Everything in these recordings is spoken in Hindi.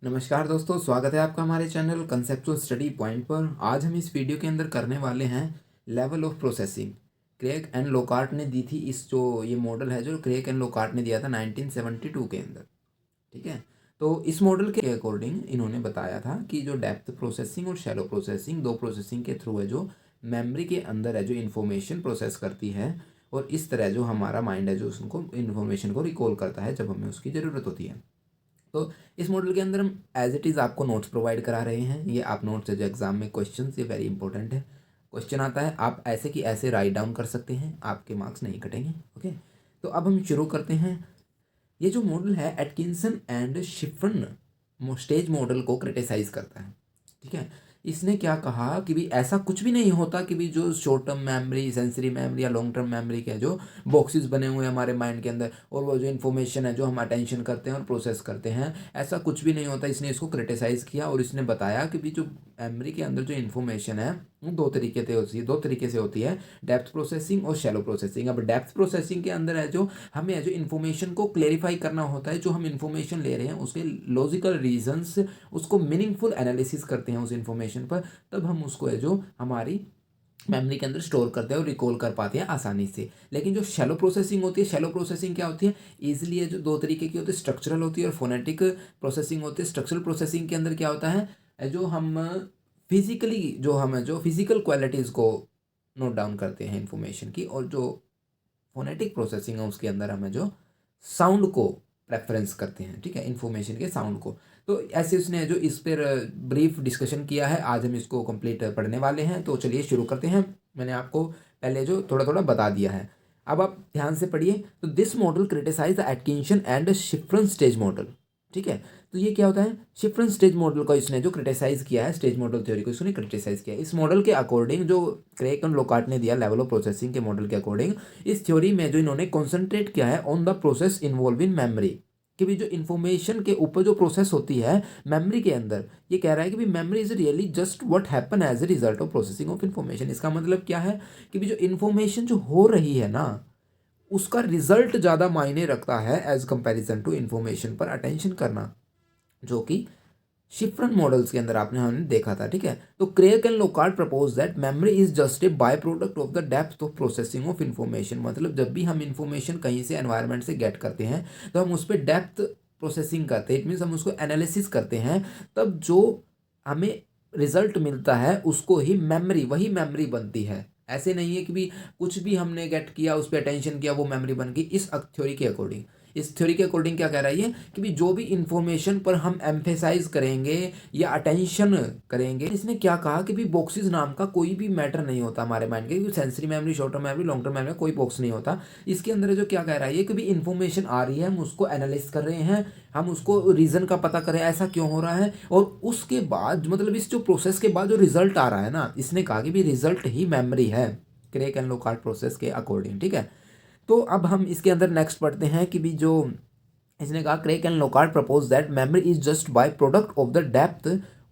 नमस्कार दोस्तों, स्वागत है आपका हमारे चैनल कंसेप्चुअल स्टडी पॉइंट पर। आज हम इस वीडियो के अंदर करने वाले हैं level of processing. Craik and Lockhart ने दी थी ये मॉडल है जो क्रेग एंड लोकार्ट ने दिया था 1972 के अंदर। ठीक है, तो इस मॉडल के अकॉर्डिंग इन्होंने बताया था कि जो डेप्थ प्रोसेसिंग और शैलो प्रोसेसिंग, दो प्रोसेसिंग के थ्रू है जो मेमोरी के अंदर है जो इन्फॉर्मेशन प्रोसेस करती है, और इस तरह जो हमारा माइंड है जो उसको इन्फॉर्मेशन को रिकॉल करता है जब हमें उसकी ज़रूरत होती है। तो इस मॉडल के अंदर हम एज इट इज़ आपको नोट्स प्रोवाइड करा रहे हैं। ये आप नोट्स है जो एग्जाम में क्वेश्चन, ये वेरी इंपॉर्टेंट है। क्वेश्चन आता है, आप ऐसे कि ऐसे राइट डाउन कर सकते हैं, आपके मार्क्स नहीं कटेंगे। ओके, तो अब हम शुरू करते हैं। ये जो मॉडल है Atkinson and Shiffrin stage model को क्रिटिसाइज करता है। ठीक है, इसने क्या कहा कि भी ऐसा कुछ भी नहीं होता कि भी जो short term memory, sensory memory या लॉन्ग टर्म मेमोरी के जो बॉक्सेस बने हुए हैं हमारे माइंड के अंदर, और वो जो इन्फॉर्मेशन है जो हम अटेंशन करते हैं और प्रोसेस करते हैं, ऐसा कुछ भी नहीं होता। इसने इसको क्रिटिसाइज़ किया और इसने बताया कि भी जो मेमोरी के अंदर जो इन्फॉर्मेशन है वो दो तरीके से होती है, डेप्थ प्रोसेसिंग और शैलो प्रोसेसिंग। अब डेप्थ प्रोसेसिंग के अंदर है जो हमें जो इन्फॉर्मेशन को क्लेरिफाई करना होता है, जो हम इन्फॉर्मेशन ले रहे हैं उसके लॉजिकल रीजंस, उसको मीनिंगफुल एनालिसिस करते हैं उस इन्फॉर्मेशन पर, तब हम उसको है जो हमारी मेमोरी के अंदर स्टोर करते हैं और रिकॉल कर पाते हैं आसानी से। लेकिन जो शैलो प्रोसेसिंग होती है, शैलो प्रोसेसिंग क्या होती है, ईजिली है जो दो तरीके की होती है, स्ट्रक्चरल होती है और फोनेटिक प्रोसेसिंग होती है। स्ट्रक्चरल प्रोसेसिंग के अंदर क्या होता है, जो हम फिजिकली जो हम जो फिजिकल क्वालिटीज़ को नोट डाउन करते हैं इन्फॉर्मेशन की, और जो फोनेटिक प्रोसेसिंग है उसके अंदर हमें जो साउंड को रेफरेंस करते हैं। ठीक है, इन्फॉर्मेशन के साउंड को। तो ऐसे उसने जो इस पर ब्रीफ डिस्कशन किया है, आज हम इसको कंप्लीट पढ़ने वाले हैं। तो चलिए शुरू करते हैं। मैंने आपको पहले जो थोड़ा थोड़ा बता दिया है, अब आप ध्यान से पढ़िए। तो this model criticize the Atkinson and Shiffrin stage model. ठीक है, तो ये क्या होता है, शिफ्रन स्टेज मॉडल को इसने जो क्रिटिसाइज किया है, स्टेज मॉडल थ्योरी को इसने क्रिटिसाइज किया है। इस मॉडल के अकॉर्डिंग जो क्रेग एंड लोकार्ट ने दिया लेवल ऑफ प्रोसेसिंग के मॉडल के अकॉर्डिंग, इस थ्योरी में जो इन्होंने कॉन्सेंट्रेट किया है on the process involve in memory, कि भी जो इन्फॉर्मेशन के ऊपर जो प्रोसेस होती है मेमोरी के अंदर, ये कह रहा है कि भी memory is really just what happen as a result of processing of information. इसका मतलब क्या है कि भी जो इन्फॉर्मेशन जो हो रही है ना, उसका रिजल्ट ज़्यादा मायने रखता है एज कंपैरिजन टू इन्फॉर्मेशन पर अटेंशन करना, जो कि शिफ्रन मॉडल्स के अंदर हमने देखा था। ठीक है, तो Craik and Lockhart propose that memory is just a by product of the depth of processing of information. मतलब जब भी हम इन्फॉर्मेशन कहीं से एनवायरनमेंट से गेट करते हैं तो हम उस पर डेप्थ प्रोसेसिंग करते हैं, इट मीन्स हम उसको एनालिसिस करते हैं, तब जो हमें रिजल्ट मिलता है उसको ही मेमोरी, वही मेमोरी बनती है। ऐसे नहीं है कि भी कुछ भी हमने गेट किया उस पर अटेंशन किया वो मेमोरी बन गई। इस थ्योरी के अकॉर्डिंग, इस थ्योरी के अकॉर्डिंग क्या कह रही है कि भी जो भी इंफॉर्मेशन पर हम एम्फेसाइज करेंगे या अटेंशन करेंगे, इसने क्या कहा कि भी बॉक्सेस नाम का कोई भी मैटर नहीं होता हमारे माइंड के, क्योंकि sensory memory, short term memory, long term memory कोई बॉक्स नहीं होता। इसके अंदर जो क्या कह रहा है ये कि भी इंफॉर्मेशन आ रही है, हम उसको एनालाइज कर रहे हैं, हम उसको रीजन का पता करें ऐसा क्यों हो रहा है, और उसके बाद मतलब इस जो प्रोसेस के बाद जो रिजल्ट आ रहा है ना, इसने कहा कि भी रिजल्ट ही मेमोरी है क्रेग एंड लोकार्ट प्रोसेस के अकॉर्डिंग। ठीक है, तो अब हम इसके अंदर नेक्स्ट पढ़ते हैं कि भी जो इसने कहा, Craik and Lockhart propose that memory is just by product of the depth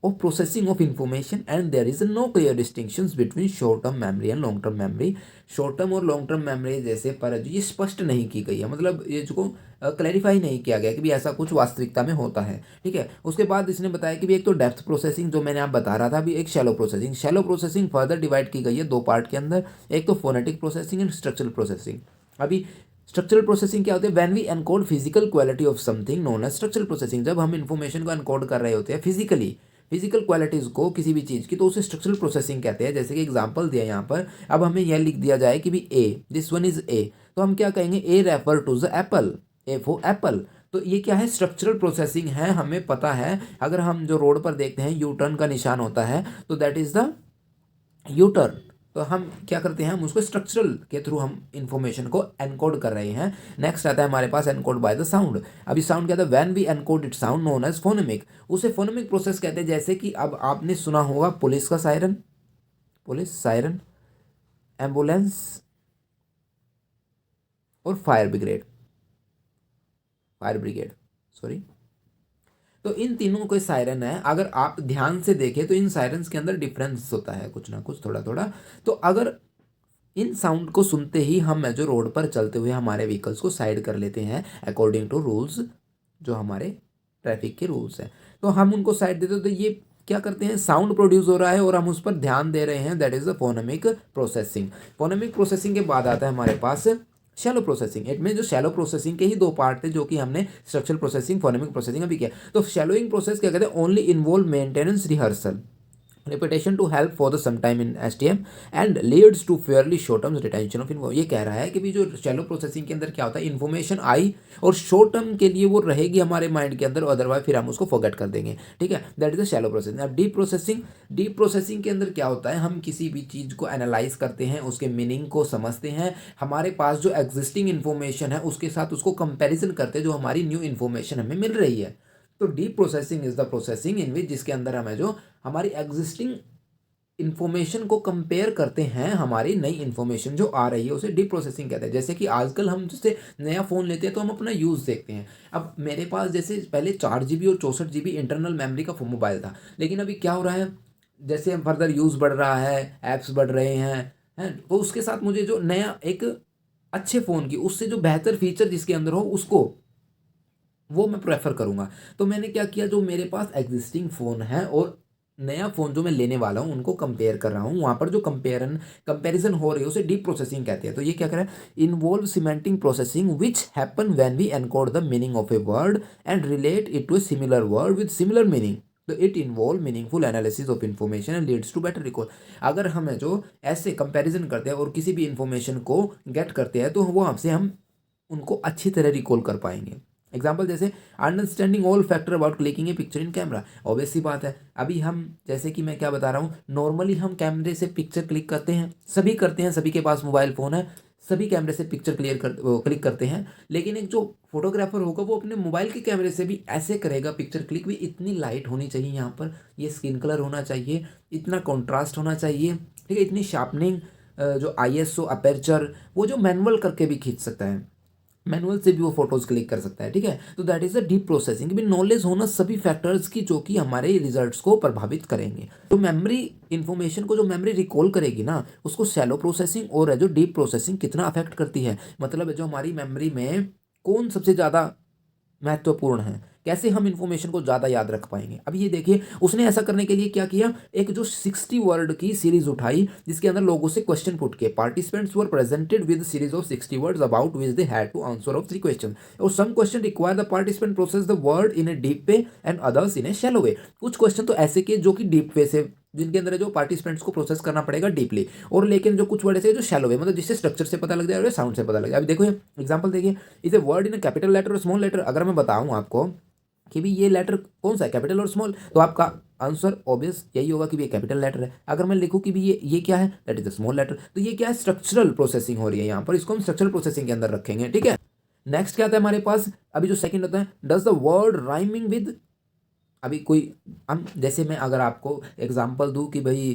of processing of information and there is no clear distinctions between short term memory and long term memory. Short term और लॉन्ग टर्म मेमोरी जैसे पर ये स्पष्ट नहीं की गई है, मतलब ये जो क्लैरिफाई नहीं किया गया कि भी ऐसा कुछ वास्तविकता में होता है। ठीक है, उसके बाद इसने बताया कि भी एक तो डेप्थ प्रोसेसिंग जो मैंने आप बता रहा था, अभी एक shallow processing. Shallow processing further divide की गई है दो पार्ट के अंदर, एक तो phonetic processing and structural processing. अभी स्ट्रक्चरल प्रोसेसिंग क्या होती है, when we encode physical quality of something known as structural processing. जब हम इन्फॉर्मेशन को एनकोड कर रहे होते हैं फिजिकली, फिजिकल क्वालिटीज़ को किसी भी चीज़ की, तो उसे स्ट्रक्चरल प्रोसेसिंग कहते हैं। जैसे कि एग्जांपल दिया यहाँ पर, अब हमें यह लिख दिया जाए कि भी A, this one is A, तो हम क्या कहेंगे, A refer to the apple, A for apple. तो ये क्या है, स्ट्रक्चरल प्रोसेसिंग है। हमें पता है अगर हम जो रोड पर देखते हैं यू टर्न का निशान होता है, तो that is the U turn. तो हम क्या करते हैं, हम उसको स्ट्रक्चरल के थ्रू हम इंफॉर्मेशन को एनकोड कर रहे हैं। नेक्स्ट आता है हमारे पास एनकोड बाय द साउंड। अभी साउंड क्या था, when we encode it sound known as phonemic, उसे फोनेमिक प्रोसेस कहते हैं। जैसे कि अब आपने सुना होगा पुलिस का सायरन, पुलिस सायरन, एम्बुलेंस और fire brigade, fire brigade, sorry. तो इन तीनों के सायरन है, अगर आप ध्यान से देखें तो इन सायरन्स के अंदर डिफरेंस होता है कुछ ना कुछ, थोड़ा थोड़ा। तो अगर इन साउंड को सुनते ही हम जो रोड पर चलते हुए हमारे व्हीकल्स को साइड कर लेते हैं अकॉर्डिंग टू रूल्स, जो हमारे ट्रैफिक के रूल्स हैं। तो हम उनको साइड देते हैं, तो ये क्या करते हैं, साउंड प्रोड्यूस हो रहा है और हम उस पर ध्यान दे रहे हैं, that is the phonemic processing. Phonemic processing के बाद आता है हमारे पास शैलो प्रोसेसिंग। इट में जो शैलो प्रोसेसिंग के ही दो पार्ट थे, जो कि हमने स्ट्रक्चरल प्रोसेसिंग, फोनेमिक प्रोसेसिंग अभी किया। तो शैलोइंग प्रोसेस क्या कहते हैं, only involve maintenance, rehearsal, repetition to help for the some time in STM and leads to fairly short term retention of info. ये कह रहा है कि भी जो शैलो प्रोसेसिंग के अंदर क्या होता है, इन्फॉर्मेशन आई और शॉर्ट टर्म के लिए वो रहेगी हमारे माइंड के अंदर, अदरवाइज फिर हम उसको फॉरगेट कर देंगे, ठीक है। That is the shallow processing. अब डीप प्रोसेसिंग, डीप प्रोसेसिंग के अंदर क्या होता है, हम किसी भी चीज़ को एनालाइज करते हैं, उसके मीनिंग को समझते हैं, हमारे पास जो एग्जिस्टिंग इन्फॉर्मेशन है उसके साथ उसको कंपेरिजन करते हैं, जो हमारी न्यू इन्फॉर्मेशन हमें मिल रही है। तो deep processing is the processing in which, जिसके अंदर हमें जो हमारी एग्जिस्टिंग इन्फॉर्मेशन को कंपेयर करते हैं, हमारी नई इन्फॉर्मेशन जो आ रही है उसे डीप प्रोसेसिंग कहते हैं। जैसे कि आजकल हम जैसे नया फ़ोन लेते हैं तो हम अपना यूज़ देखते हैं। अब मेरे पास जैसे पहले 4 GB और 64 GB इंटरनल मेमोरी का मोबाइल था, लेकिन अभी क्या हो रहा है, जैसे फर्दर यूज़ बढ़ रहा है, ऐप्स बढ़ रहे हैं, तो उसके साथ मुझे जो नया एक अच्छे फ़ोन की उससे जो बेहतर फीचर जिसके अंदर हो उसको वो मैं प्रेफर करूँगा। तो मैंने क्या किया, जो मेरे पास एग्जिस्टिंग फ़ोन है और नया फ़ोन जो मैं लेने वाला हूँ उनको कंपेयर कर रहा हूँ, वहाँ पर जो कंपैरिजन हो रही है उसे डीप प्रोसेसिंग कहते हैं। तो ये क्या कर रहा है, involve semantic processing which happen when we encode the meaning of a word and relate it to a similar word with similar meaning. तो it involve meaningful analysis of information and leads to better recall. अगर हमें जो ऐसे कंपैरिजन करते हैं और किसी भी इन्फॉर्मेशन को गेट करते हैं, तो वो हमसे हम उनको अच्छी तरह रिकॉल कर पाएंगे। एग्जाम्पल जैसे understanding all factor about clicking a picture in camera. Obvious सी बात है, अभी हम जैसे कि मैं क्या बता रहा हूँ, नॉर्मली हम कैमरे से पिक्चर क्लिक करते हैं, सभी करते हैं, सभी के पास मोबाइल फ़ोन है, सभी कैमरे से पिक्चर क्लिक करते हैं। लेकिन एक जो फोटोग्राफर होगा वो अपने मोबाइल के कैमरे से भी ऐसे करेगा, पिक्चर क्लिक भी इतनी लाइट होनी चाहिए, यहाँ पर ये स्किन कलर होना चाहिए, इतना कॉन्ट्रास्ट होना चाहिए, ठीक है, इतनी शार्पनिंग, जो आईएसओ अपर्चर, वो जो मैनुअल करके भी खींच सकता है, मैनुअल से भी वो फोटोज क्लिक कर सकता है, ठीक है। तो that is a deep processing, भी नॉलेज होना सभी फैक्टर्स की जो कि हमारे रिजल्ट्स को प्रभावित करेंगे। तो मेमोरी इन्फॉर्मेशन को जो मेमोरी रिकॉल करेगी ना, उसको शैलो प्रोसेसिंग और जो डीप प्रोसेसिंग कितना अफेक्ट करती है, मतलब जो हमारी मेमोरी में कौन सबसे ज़्यादा महत्वपूर्ण है, कैसे हम इन्फॉर्मेशन को ज़्यादा याद रख पाएंगे। अब ये देखिए, उसने ऐसा करने के लिए क्या किया, एक जो 60 वर्ड की सीरीज उठाई, जिसके अंदर लोगों से क्वेश्चन पुट किए। Participants were presented with series of 60 words about which they had to answer of 3 question, और some question require the participant process the word in a deep way and others in a shallow way. कुछ क्वेश्चन तो ऐसे किए जो कि डीप वे से, जिनके अंदर जो पार्टिसिपेंट्स को प्रोसेस करना पड़ेगा डीपली, और लेकिन जो कुछ वर्ड ऐसे जो शैलो वे, मतलब जिससे स्ट्रक्चर से पता लग जाए और साउंड से पता लग जाए। अभी देखो एग्जांपल देखिए, is a word in a capital letter और स्मॉल लेटर। अगर मैं बताऊं आपको कि भी ये लेटर कौन सा है, कैपिटल और स्मॉल, तो आपका आंसर ऑब्वियस यही होगा कि भी ये कैपिटल लेटर है। अगर मैं लिखूं कि भी ये क्या है, that is the small letter, तो ये क्या है, स्ट्रक्चरल प्रोसेसिंग हो रही है यहाँ पर, इसको हम स्ट्रक्चरल प्रोसेसिंग के अंदर रखेंगे, ठीक है। नेक्स्ट क्या आता है हमारे पास, अभी जो सेकंड होता है, does the word rhyming with. अभी कोई, हम जैसे मैं अगर आपको एग्जांपल दूं कि भाई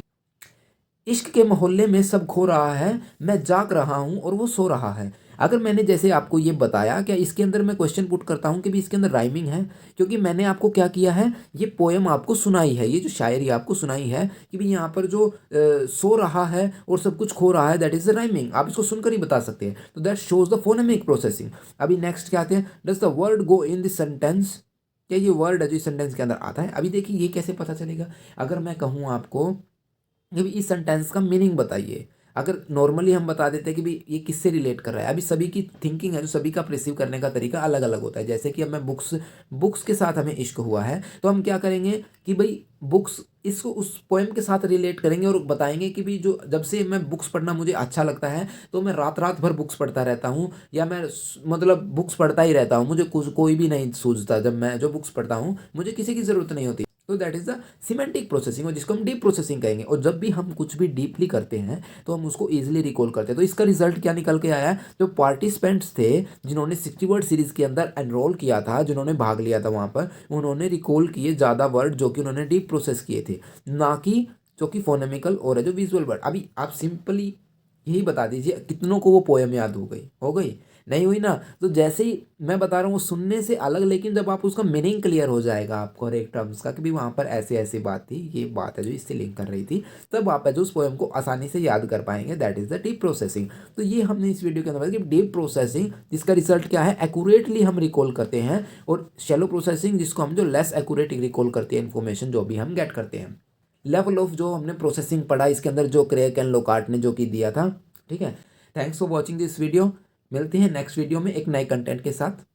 इश्क के मोहल्ले में सब खो रहा है, मैं जाग रहा हूँ और वो सो रहा है। अगर मैंने जैसे आपको ये बताया, क्या इसके अंदर मैं क्वेश्चन पुट करता हूँ कि भी इसके अंदर राइमिंग है, क्योंकि मैंने आपको क्या किया है, ये पोएम आपको सुनाई है, ये जो शायरी आपको सुनाई है कि भी यहाँ पर जो सो रहा है और सब कुछ खो रहा है, दैट इज द राइमिंग। आप इसको सुनकर ही बता सकते हैं, तो that shows the phonemic processing. अभी नेक्स्ट क्या आते हैं, does the word go in this sentence. क्या ये वर्ड है जो सेंटेंस के अंदर आता है। अभी देखिए ये कैसे पता चलेगा, अगर मैं कहूँ आपको कि भी इस सेंटेंस का मीनिंग बताइए, अगर नॉर्मली हम बता देते हैं कि भी ये किससे रिलेट कर रहा है। अभी सभी की थिंकिंग है, जो सभी का रिसीव करने का तरीका अलग अलग होता है। जैसे कि अब मैं बुक्स के साथ हमें इश्क हुआ है, तो हम क्या करेंगे कि भाई बुक्स, इसको उस पोएम के साथ रिलेट करेंगे और बताएंगे कि भी जो जब से मैं बुक्स पढ़ना मुझे अच्छा लगता है, तो मैं रात रात भर बुक्स पढ़ता रहता हूँ, या मैं मतलब बुक्स पढ़ता ही रहता हूँ, मुझे कुछ कोई भी नहीं सूझता, जब मैं जो बुक्स पढ़ता हूँ मुझे किसी की ज़रूरत नहीं होती। तो that is the semantic processing, और जिसको हम डीप प्रोसेसिंग कहेंगे। और जब भी हम कुछ भी डीपली करते हैं तो हम उसको इजीली रिकॉल करते हैं। तो इसका रिजल्ट क्या निकल के आया, जो पार्टिसिपेंट्स थे जिन्होंने 60 वर्ड सीरीज के अंदर एनरोल किया था, जिन्होंने भाग लिया था वहाँ पर, उन्होंने रिकॉल किए ज़्यादा वर्ड जो कि उन्होंने डीप प्रोसेस किए थे, ना कि जो कि फोनेमिकल और है जो विजुअल वर्ड। अभी आप सिंपली यही बता दीजिए कितनों को वो पोएम याद हो गई। नहीं हुई ना, तो जैसे ही मैं बता रहा हूँ वो सुनने से अलग, लेकिन जब आप उसका मीनिंग क्लियर हो जाएगा आपको हर एक टर्म्स का कि भी वहाँ पर ऐसी ऐसी बात थी, ये बात है जो इससे लिंक कर रही थी, तब आप है जो उस पोएम को आसानी से याद कर पाएंगे। That is the deep processing. तो ये हमने इस वीडियो के अंदर बताया कि डीप प्रोसेसिंग जिसका रिजल्ट क्या है, एक्यूरेटली हम रिकॉल करते हैं, और शैलो प्रोसेसिंग जिसको हम जो लेस एक्यूरेट रिकॉल करते हैं इन्फॉर्मेशन जो भी हम गेट करते हैं। लेवल ऑफ जो हमने प्रोसेसिंग पढ़ा इसके अंदर जो क्रेक एंड लोकार्ट ने जो कि दिया था। ठीक है, thanks for watching this video. मिलते हैं नेक्स्ट वीडियो में एक नए कंटेंट के साथ।